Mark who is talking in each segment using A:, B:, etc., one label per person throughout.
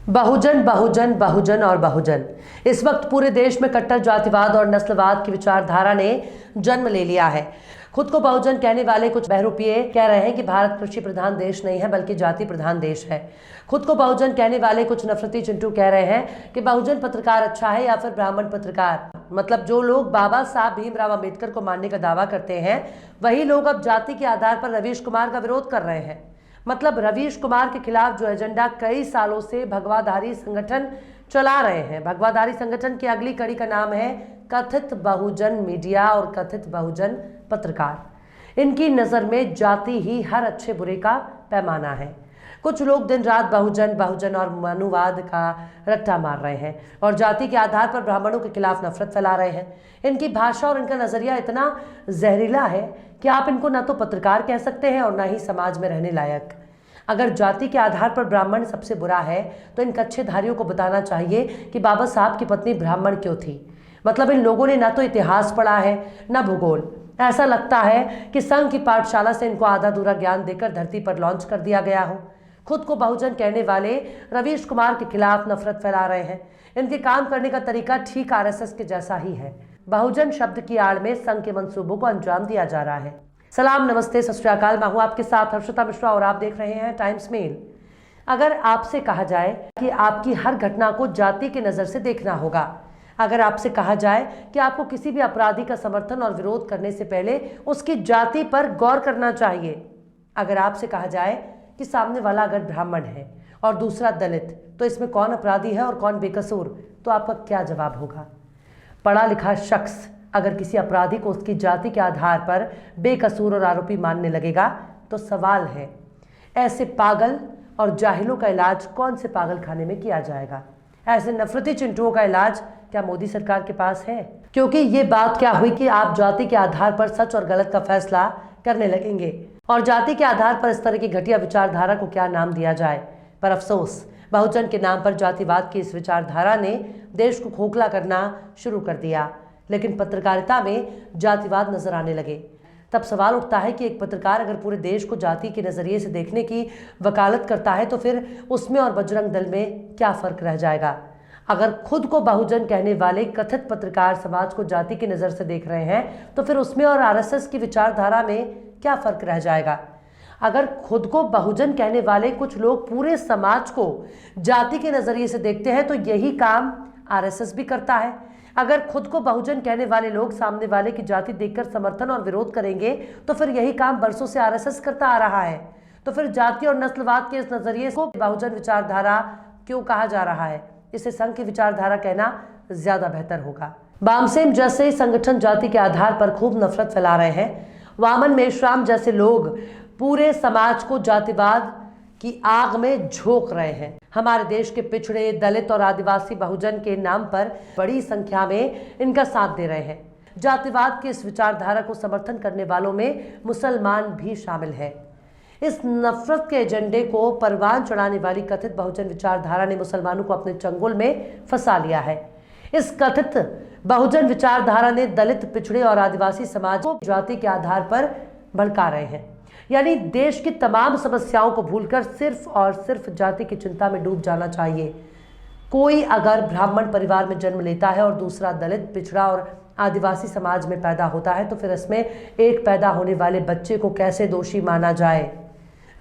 A: बहुजन बहुजन बहुजन और बहुजन। इस वक्त पूरे देश में कट्टर जातिवाद और नस्लवाद की विचारधारा ने जन्म ले लिया है। खुद को बहुजन कहने वाले कुछ बहरूपिये कह रहे हैं कि भारत कृषि प्रधान देश नहीं है बल्कि जाति प्रधान देश है। खुद को बहुजन कहने वाले कुछ नफरती चिंटू कह रहे हैं कि बहुजन पत्रकार अच्छा है या फिर ब्राह्मण पत्रकार। मतलब जो लोग बाबा साहब भीमराव अंबेडकर को मानने का दावा करते हैं वही लोग अब जाति के आधार पर रवीश कुमार का विरोध कर रहे हैं। मतलब रवीश कुमार के खिलाफ जो एजेंडा कई सालों से भगवाधारी संगठन चला रहे हैं। भगवाधारी संगठन की अगली कड़ी का नाम है कथित बहुजन मीडिया और कथित बहुजन पत्रकार। इनकी नज़र में जाति ही हर अच्छे बुरे का पैमाना है। कुछ लोग दिन रात बहुजन बहुजन और मनुवाद का रट्टा मार रहे हैं और जाति के आधार पर ब्राह्मणों के खिलाफ नफरत फैला रहे हैं। इनकी भाषा और इनका नज़रिया इतना जहरीला है कि आप इनको ना तो पत्रकार कह सकते हैं और ना ही समाज में रहने लायक। अगर जाति के आधार पर ब्राह्मण सबसे बुरा है तो इन कच्छेधारियों को बताना चाहिए कि बाबा साहब की पत्नी ब्राह्मण क्यों थी। मतलब इन लोगों ने ना तो इतिहास पढ़ा है ना भूगोल। ऐसा लगता है कि संघ की पाठशाला से इनको आधा अधूरा ज्ञान देकर धरती पर लॉन्च कर दिया गया हो। खुद को बहुजन कहने वाले रवीश कुमार के खिलाफ नफरत फैला रहे हैं। इनके काम करने का तरीका ठीक आरएसएस के जैसा ही है। बहुजन शब्द की आड़ में संघ के मंसूबों को अंजाम दिया जा रहा है। सलाम, नमस्ते, सत श्री अकाल। मैं हूं आपके साथ हर्षिता मिश्रा और आप देख रहे हैं टाइम्स मेल। अगर आपसे कहा जाए कि आपकी हर घटना को जाति की नज़र से देखना होगा, अगर आपसे कहा जाए कि आपको किसी भी अपराधी का समर्थन और विरोध करने से पहले उसकी जाति पर गौर करना चाहिए, अगर आपसे कहा जाए कि सामने वाला अगर ब्राह्मण है और दूसरा दलित तो इसमें कौन अपराधी है और कौन बेकसूर, तो आपका क्या जवाब होगा? पढ़ा लिखा शख्स अगर किसी अपराधी को उसकी जाति के आधार पर बेकसूर और आरोपी मानने लगेगा तो सवाल है, ऐसे पागल और जाहिलों का इलाज कौन से पागल खाने में किया जाएगा? ऐसे नफरती चिंटुओं का इलाज क्या मोदी सरकार के पास है? क्योंकि ये बात क्या हुई कि आप जाति के आधार पर सच और गलत का फैसला करने लगेंगे और जाति के आधार पर इस तरह की घटिया विचारधारा को क्या नाम दिया जाए। पर अफसोस, बहुजन के नाम पर जातिवाद की इस विचारधारा ने देश को खोखला करना शुरू कर दिया। लेकिन पत्रकारिता में जातिवाद नजर आने लगे। तब सवाल उठता है कि एक पत्रकार अगर पूरे देश को जाति के नज़रिए से देखने की वकालत करता है तो फिर उसमें और बजरंग दल में क्या फ़र्क रह जाएगा? अगर खुद को बहुजन कहने वाले कथित पत्रकार समाज को जाति की नज़र से देख रहे हैं तो फिर उसमें और आरएसएस की विचारधारा में क्या फ़र्क रह जाएगा? अगर खुद को बहुजन कहने वाले कुछ लोग पूरे समाज को जाति के नज़रिए से देखते हैं तो यही काम आरएसएस भी करता है। अगर खुद को बहुजन कहने वाले लोग सामने वाले की जाति देखकर समर्थन और विरोध करेंगे तो फिर यही काम बरसों से आरएसएस करता आ रहा है। तो फिर जाति और नस्लवाद के इस नजरिए को बहुजन विचारधारा क्यों कहा जा रहा है? इसे संघ की विचारधारा कहना ज्यादा बेहतर होगा। बामसेन जैसे संगठन जाति के आधार पर खूब नफरत फैला रहे हैं। वामन मेश्राम जैसे लोग पूरे समाज को जातिवाद की आग में झोंक रहे हैं। हमारे देश के पिछड़े, दलित और आदिवासी बहुजन के नाम पर बड़ी संख्या में इनका साथ दे रहे हैं। जातिवाद की इस विचारधारा को समर्थन करने वालों में मुसलमान भी शामिल है। इस नफरत के एजेंडे को परवान चढ़ाने वाली कथित बहुजन विचारधारा ने मुसलमानों को अपने चंगुल में फंसा लिया है। इस कथित बहुजन विचारधारा ने दलित, पिछड़े और आदिवासी समाज को जाति के आधार पर भड़का रहे हैं। यानी देश की तमाम समस्याओं को भूलकर सिर्फ और सिर्फ जाति की चिंता में डूब जाना चाहिए। कोई अगर ब्राह्मण परिवार में जन्म लेता है और दूसरा दलित, पिछड़ा और आदिवासी समाज में पैदा होता है तो फिर इसमें एक पैदा होने वाले बच्चे को कैसे दोषी माना जाए?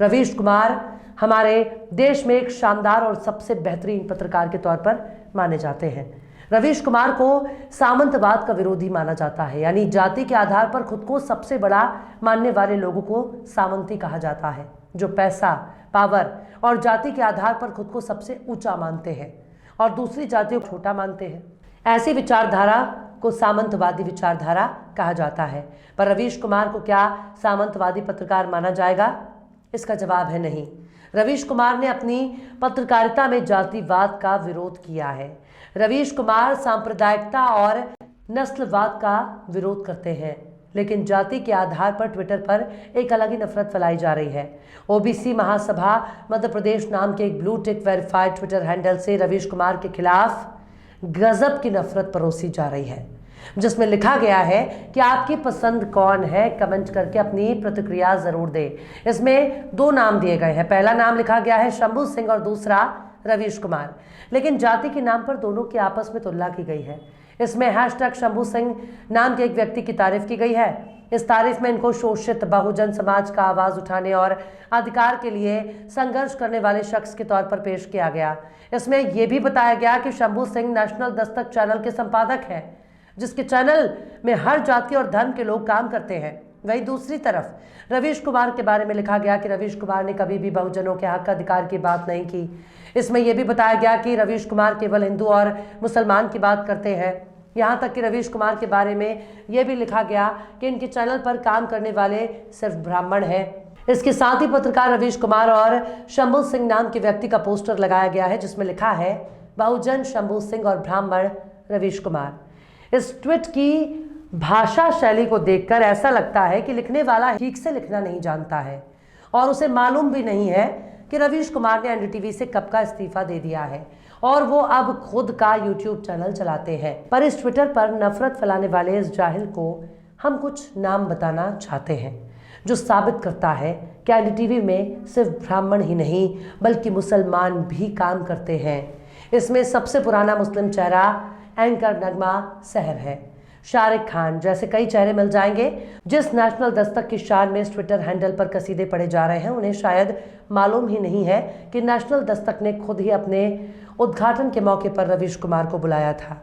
A: रवीश कुमार हमारे देश में एक शानदार और सबसे बेहतरीन पत्रकार के तौर पर माने जाते हैं। रवीश कुमार को सामंतवाद का विरोधी माना जाता है, यानी जाति के आधार पर खुद को सबसे बड़ा मानने वाले लोगों को सामंती कहा जाता है, जो पैसा, पावर और जाति के आधार पर खुद को सबसे ऊंचा मानते हैं और दूसरी जातियों को छोटा मानते हैं। ऐसी विचारधारा को सामंतवादी विचारधारा कहा जाता है। पर रवीश कुमार को क्या सामंतवादी पत्रकार माना जाएगा? इसका जवाब है नहीं। रवीश कुमार ने अपनी पत्रकारिता में जातिवाद का विरोध किया है। रवीश कुमार सांप्रदायिकता और नस्लवाद का विरोध करते हैं, लेकिन जाति के आधार पर ट्विटर पर एक अलग ही नफरत फैलाई जा रही है। ओबीसी महासभा मध्य प्रदेश नाम के एक blue tick verified Twitter handle से रवीश कुमार के खिलाफ गजब की नफरत परोसी जा रही है, जिसमें लिखा गया है कि आपकी पसंद कौन है, कमेंट करके अपनी प्रतिक्रिया जरूर दें। इसमें दो नाम दिए गए हैं। पहला नाम लिखा गया है शंभू सिंह और दूसरा रवीश कुमार, लेकिन जाति के नाम पर दोनों की आपस में तुलना की गई है। इसमें हैशटैग शंभू सिंह नाम के एक व्यक्ति की तारीफ की गई है। इस तारीफ में इनको शोषित बहुजन समाज का आवाज उठाने और अधिकार के लिए संघर्ष करने वाले शख्स के तौर पर पेश किया गया। इसमें यह भी बताया गया कि शंभू सिंह नेशनल दस्तक चैनल के संपादक हैं, जिसके चैनल में हर जाति और धर्म के लोग काम करते हैं। वहीं दूसरी तरफ रवीश कुमार के बारे में लिखा गया कि रवीश कुमार ने कभी भी बहुजनों के हक अधिकार की बात नहीं की। इसमें यह भी बताया गया कि रवीश कुमार केवल हिंदू और मुसलमान की बात करते हैं। यहाँ तक कि रवीश कुमार के बारे में यह भी लिखा गया कि इनके चैनल पर काम करने वाले सिर्फ ब्राह्मण हैं। इसके साथ ही पत्रकार रवीश कुमार और शंभू सिंह नाम के व्यक्ति का पोस्टर लगाया गया है, जिसमें लिखा है बहुजन शंभू सिंह और ब्राह्मण रवीश कुमार। इस ट्वीट की भाषा शैली को देखकर ऐसा लगता है कि लिखने वाला ठीक से लिखना नहीं जानता है और उसे मालूम भी नहीं है कि रवीश कुमार ने एनडीटीवी से कब का इस्तीफा दे दिया है और वो अब खुद का यूट्यूब चैनल चलाते हैं। पर इस ट्विटर पर नफरत फैलाने वाले इस जाहिल को हम कुछ नाम बताना चाहते हैं, जो साबित करता है कि एनडीटीवी में सिर्फ ब्राह्मण ही नहीं बल्कि मुसलमान भी काम करते हैं। इसमें सबसे पुराना मुस्लिम चेहरा एंकर नगमा सहर है। शाहरुख खान जैसे कई चेहरे मिल जाएंगे। जिस नेशनल दस्तक की शान में इस ट्विटर हैंडल पर कसीदे पड़े जा रहे हैं, उन्हें शायद मालूम ही नहीं है कि नेशनल दस्तक ने खुद ही अपने उद्घाटन के मौके पर रवीश कुमार को बुलाया था।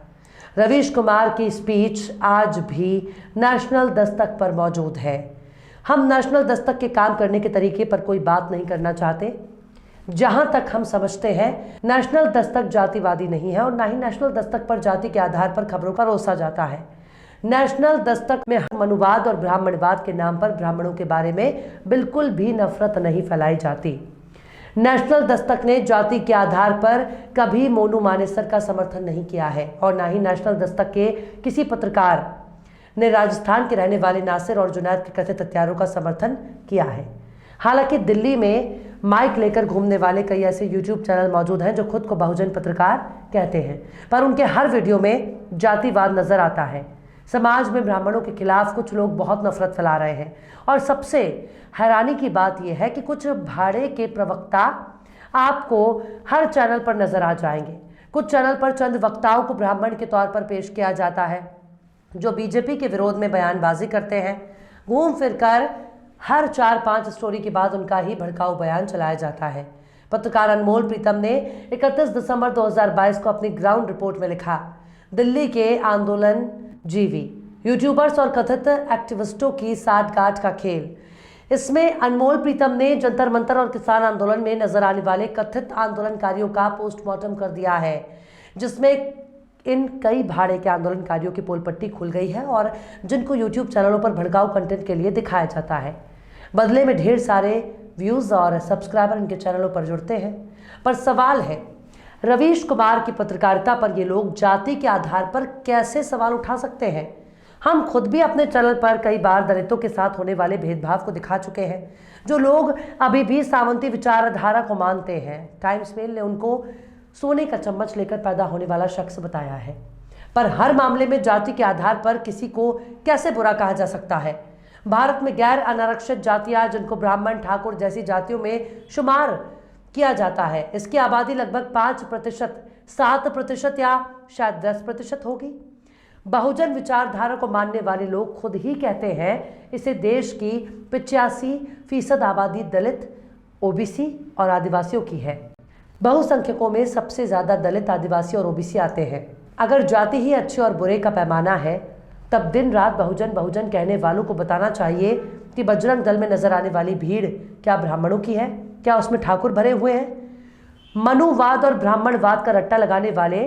A: रवीश कुमार की स्पीच आज भी नेशनल दस्तक पर मौजूद है। हम नेशनल दस्तक के काम करने के तरीके पर कोई बात नहीं करना चाहते। जहां तक हम समझते हैं, नेशनल दस्तक जातिवादी नहीं है और ना ही नेशनल दस्तक पर जाति के आधार पर खबरों पर परोसा जाता है। नेशनल दस्तक में मनुवाद और ब्राह्मणवाद के नाम पर ब्राह्मणों के बारे में बिल्कुल भी नफरत नहीं फैलाई जाती। नेशनल दस्तक ने जाति के आधार पर कभी मोनू मानेसर का समर्थन नहीं किया है और ना ही नेशनल दस्तक के किसी पत्रकार ने राजस्थान के रहने वाले नासिर और जुनैद के कथित हत्यारों का समर्थन किया है। हालांकि दिल्ली में माइक लेकर घूमने वाले कई ऐसे यूट्यूब चैनल मौजूद हैं जो खुद को बहुजन पत्रकार कहते हैं, पर उनके हर वीडियो में जातिवाद नजर आता है। समाज में ब्राह्मणों के खिलाफ कुछ लोग बहुत नफरत फैला रहे हैं और सबसे हैरानी की बात यह है कि कुछ भाड़े के प्रवक्ता आपको हर चैनल पर नजर आ जाएंगे। कुछ चैनल पर चंद वक्ताओं को ब्राह्मण के तौर पर पेश किया जाता है जो बीजेपी के विरोध में बयानबाजी करते हैं। घूम फिरकर हर 4-5 स्टोरी के बाद उनका ही भड़काऊ बयान चलाया जाता है। पत्रकार अनमोल प्रीतम ने 31 दिसंबर 2022 को अपनी ग्राउंड रिपोर्ट में लिखा, दिल्ली के आंदोलन जीवी यूट्यूबर्स और कथित एक्टिविस्टों की साठगांठ का खेल। इसमें अनमोल प्रीतम ने जंतर मंतर और किसान आंदोलन में नजर आने वाले कथित आंदोलनकारियों का पोस्टमार्टम कर दिया है, जिसमें इन कई भाड़े के आंदोलनकारियों की पोल पट्टी खुल गई है और जिनको यूट्यूब चैनलों पर भड़काऊ कंटेंट के लिए दिखाया जाता है। बदले में ढेर सारे व्यूज और सब्सक्राइबर इनके चैनलों पर जुड़ते हैं। पर सवाल है, रवीश कुमार की पत्रकारिता पर ये लोग जाति के आधार पर कैसे सवाल उठा सकते हैं? हम खुद भी अपने चैनल पर कई बार दलितों के साथ होने वाले भेदभाव को दिखा चुके हैं, जो लोग अभी भी सावंती विचारधारा को मानते हैं। टाइम्स मेल ने उनको सोने का चम्मच लेकर पैदा होने वाला शख्स बताया है। पर हर मामले में जाति के आधार पर किसी को कैसे बुरा कहा जा सकता है? भारत में गैर अनारक्षित जातियां, जिनको ब्राह्मण, ठाकुर जैसी जातियों में शुमार किया जाता है, इसकी आबादी लगभग 5%, 7% या शायद 10% होगी। बहुजन विचारधारा को मानने वाले लोग खुद ही कहते हैं इसे देश की 85% आबादी दलित, ओबीसी और आदिवासियों की है। बहुसंख्यकों में सबसे ज्यादा दलित, आदिवासी और ओबीसी आते हैं। अगर जाति ही अच्छे और बुरे का पैमाना है, तब दिन रात बहुजन बहुजन कहने वालों को बताना चाहिए कि बजरंग दल में नजर आने वाली भीड़ क्या ब्राह्मणों की है? क्या उसमें ठाकुर भरे हुए हैं? मनुवाद और ब्राह्मणवाद का रट्टा लगाने वाले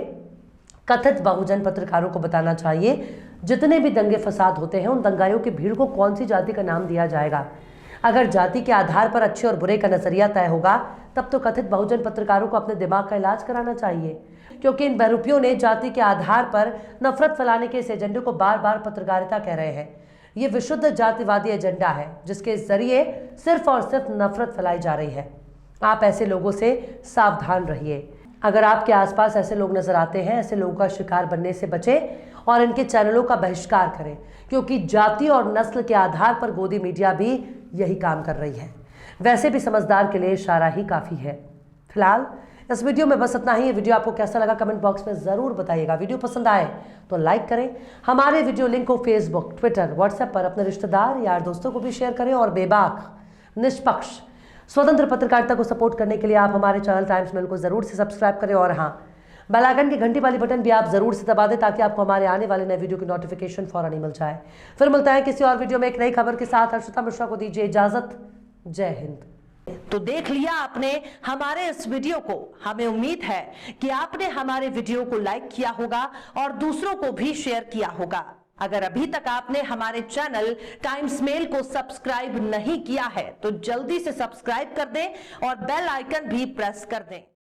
A: कथित बहुजन पत्रकारों को बताना चाहिए जितने भी दंगे फसाद होते हैं, उन दंगाइयों की भीड़ को कौन सी जाति का नाम दिया जाएगा। अगर जाति के आधार पर अच्छे और बुरे का नजरिया तय होगा, तब तो कथित बहुजन पत्रकारों को अपने दिमाग का इलाज कराना चाहिए, क्योंकि इन बहरूपियों ने जाति के आधार पर नफरत फैलाने के इस एजेंडे को बार बार पत्रकारिता कह रहे हैं। ये विशुद्ध जातिवादी एजेंडा है, जिसके जरिए सिर्फ और सिर्फ नफरत फैलाई जा रही है। आप ऐसे लोगों से सावधान रहिए। अगर आपके आसपास ऐसे लोग नजर आते हैं, ऐसे लोगों का शिकार बनने से बचें और इनके चैनलों का बहिष्कार करें, क्योंकि जाति और नस्ल के आधार पर गोदी मीडिया भी यही काम कर रही है। वैसे भी समझदार के लिए इशारा ही काफ़ी है। फिलहाल इस वीडियो में बस इतना ही। ये वीडियो आपको कैसा लगा कमेंट बॉक्स में जरूर बताइएगा। वीडियो पसंद आए तो लाइक करें। हमारे वीडियो लिंक को फेसबुक, ट्विटर, व्हाट्सएप पर अपने रिश्तेदार, यार, दोस्तों को भी शेयर करें और बेबाक, निष्पक्ष, स्वतंत्र पत्रकारिता को सपोर्ट करने के लिए आप हमारे चैनल टाइम्स मेल को जरूर से सब्सक्राइब करें और हाँ, बेल आइकन की घंटी वाली बटन भी आप जरूर से दबा दें ताकि आपको हमारे आने वाले नए वीडियो की नोटिफिकेशन फौरन ही मिल जाए। फिर मिलता है किसी और वीडियो में एक नई खबर के साथ। हर्षिता मिश्रा को दीजिए इजाजत। जय हिंद।
B: तो देख लिया आपने हमारे इस वीडियो को। हमें उम्मीद है कि आपने हमारे वीडियो को लाइक किया होगा और दूसरों को भी शेयर किया होगा। अगर अभी तक आपने हमारे चैनल टाइम्स मेल को सब्सक्राइब नहीं किया है तो जल्दी से सब्सक्राइब कर दें और बेल आइकन भी प्रेस कर दें।